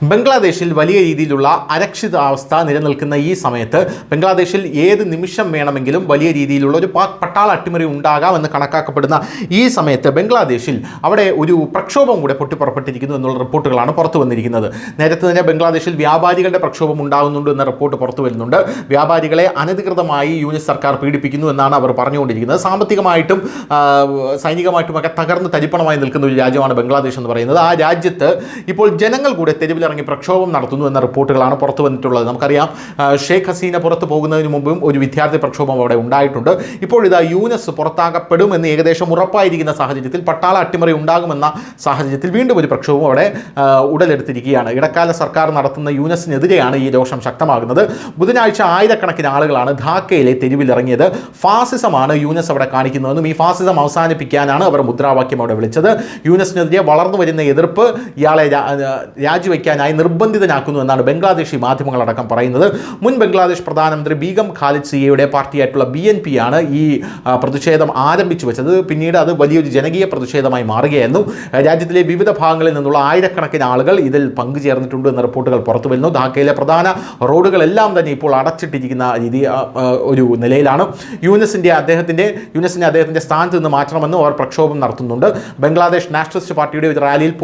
ബംഗ്ലാദേശിൽ വലിയ രീതിയിലുള്ള അരക്ഷിതാവസ്ഥ നിലനിൽക്കുന്ന ഈ സമയത്ത് ബംഗ്ലാദേശിൽ ഏത് നിമിഷം വേണമെങ്കിലും വലിയ രീതിയിലുള്ള ഒരു പട്ടാള അട്ടിമറി ഉണ്ടാകാമെന്ന് കണക്കാക്കപ്പെടുന്ന ഈ സമയത്ത് ബംഗ്ലാദേശിൽ അവിടെ ഒരു പ്രക്ഷോഭം കൂടെ പൊട്ടിപ്പുറപ്പെട്ടിരിക്കുന്നു എന്നുള്ള റിപ്പോർട്ടുകളാണ് പുറത്തു വന്നിരിക്കുന്നത്. നേരത്തെ തന്നെ ബംഗ്ലാദേശിൽ വ്യാപാരികളുടെ പ്രക്ഷോഭം ഉണ്ടാകുന്നുണ്ട് എന്ന റിപ്പോർട്ട് പുറത്തു വരുന്നുണ്ട്. വ്യാപാരികളെ അനധികൃതമായി യൂനിസ് സർക്കാർ പീഡിപ്പിക്കുന്നു എന്നാണ് അവർ പറഞ്ഞുകൊണ്ടിരിക്കുന്നത്. സാമ്പത്തികമായിട്ടും സൈനികമായിട്ടുമൊക്കെ തകർന്ന് തരിപ്പണമായി നിൽക്കുന്ന ഒരു രാജ്യമാണ് ബംഗ്ലാദേശ് എന്ന് പറയുന്നത്. ആ രാജ്യത്ത് ഇപ്പോൾ ജനങ്ങൾ കൂടെ തെരുവിൽ ഇറങ്ങി പ്രക്ഷോഭം നടത്തുന്നു എന്ന റിപ്പോർട്ടുകളാണ് പുറത്തു വന്നിട്ടുള്ളത്. നമുക്കറിയാം, ഷേഖ് ഹസീന പുറത്തു പോകുന്നതിന് മുമ്പും ഒരു വിദ്യാർത്ഥി പ്രക്ഷോഭം അവിടെ ഉണ്ടായിട്ടുണ്ട്. ഇപ്പോൾ ഇതാ യൂനിസ് പുറത്താക്കപ്പെടുമെന്ന് ഏകദേശം ഉറപ്പായിരിക്കുന്ന സാഹചര്യത്തിൽ, പട്ടാള അട്ടിമറി ഉണ്ടാകുമെന്ന സാഹചര്യത്തിൽ വീണ്ടും ഒരു പ്രക്ഷോഭം അവിടെ ഉടലെടുത്തിരിക്കുകയാണ്. ഇടക്കാല സർക്കാർ നടത്തുന്ന യൂനിസിനെതിരെയാണ് ഈ രോഷം ശക്തമാകുന്നത്. ബുധനാഴ്ച ആയിരക്കണക്കിന് ആളുകളാണ് ധാക്കയിലെ തെരുവിലിറങ്ങിയത്. ഫാസിസമാണ് യൂനിസ് അവിടെ കാണിക്കുന്നതെന്നും ഈ ഫാസിസം അവസാനിപ്പിക്കാനാണ് അവർ മുദ്രാവാക്യം അവിടെ വിളിച്ചത്. യൂനിസിനെതിരെ വളർന്നു വരുന്ന എതിർപ്പ് ഇയാളെ രാജിവെക്കാനായി നിർബന്ധിതനാക്കുന്നു എന്നാണ് ബംഗ്ലാദേശി മാധ്യമങ്ങളടക്കം പറയുന്നത്. മുൻ ബംഗ്ലാദേശ് പ്രധാനമന്ത്രി ബീഗം ഖാലിദ് സിയയുടെ പാർട്ടിയായിട്ടുള്ള BNP ആണ് ഈ പ്രതിഷേധം ആരംഭിച്ചു വെച്ചത്. പിന്നീട് അത് വലിയൊരു ജനകീയ പ്രതിഷേധമായി മാറുകയായിരുന്നു. രാജ്യത്തിലെ വിവിധ ഭാഗങ്ങളിൽ നിന്നുള്ള ആയിരക്കണക്കിന് ആളുകൾ ഇതിൽ പങ്കുചേർന്നിട്ടുണ്ട് എന്ന റിപ്പോർട്ടുകൾ പുറത്തു വരുന്നു. ധാക്കയിലെ പ്രധാന റോഡുകളെല്ലാം തന്നെ ഇപ്പോൾ അടച്ചിട്ടിരിക്കുന്ന ഒരു നിലയിലാണ്. യൂനിസിനെ അദ്ദേഹത്തിൻ്റെ സ്ഥാനത്ത് നിന്ന് മാറ്റണമെന്ന് അവർ പ്രക്ഷോഭം നടത്തുന്നുണ്ട്. ബംഗ്ലാദേശ് നാഷണലിസ്റ്റ് പാർട്ടിയുടെ ഒരു റാലിയിൽ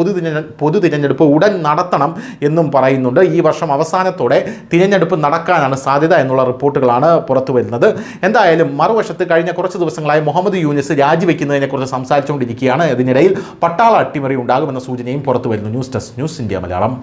പൊതു തിരഞ്ഞെടുപ്പ് ഉടൻ നടത്തണം എന്നും പറയുന്നുണ്ട്. ഈ വർഷം അവസാനത്തോടെ തിരഞ്ഞെടുപ്പ് നടക്കാനാണ് സാധ്യത എന്നുള്ള റിപ്പോർട്ടുകളാണ് പുറത്തു വരുന്നത്. എന്തായാലും മറുവശത്ത് കഴിഞ്ഞ കുറച്ച് ദിവസങ്ങളായി മുഹമ്മദ് യൂനിസ് രാജിവെക്കുന്നതിനെക്കുറിച്ച് സംസാരിച്ചുകൊണ്ടിരിക്കുകയാണ്. ഇതിനിടയിൽ പട്ടാള അട്ടിമറി ഉണ്ടാകുമെന്ന സൂചനയും പുറത്തു വരുന്നു. News desk, news India Malayalam.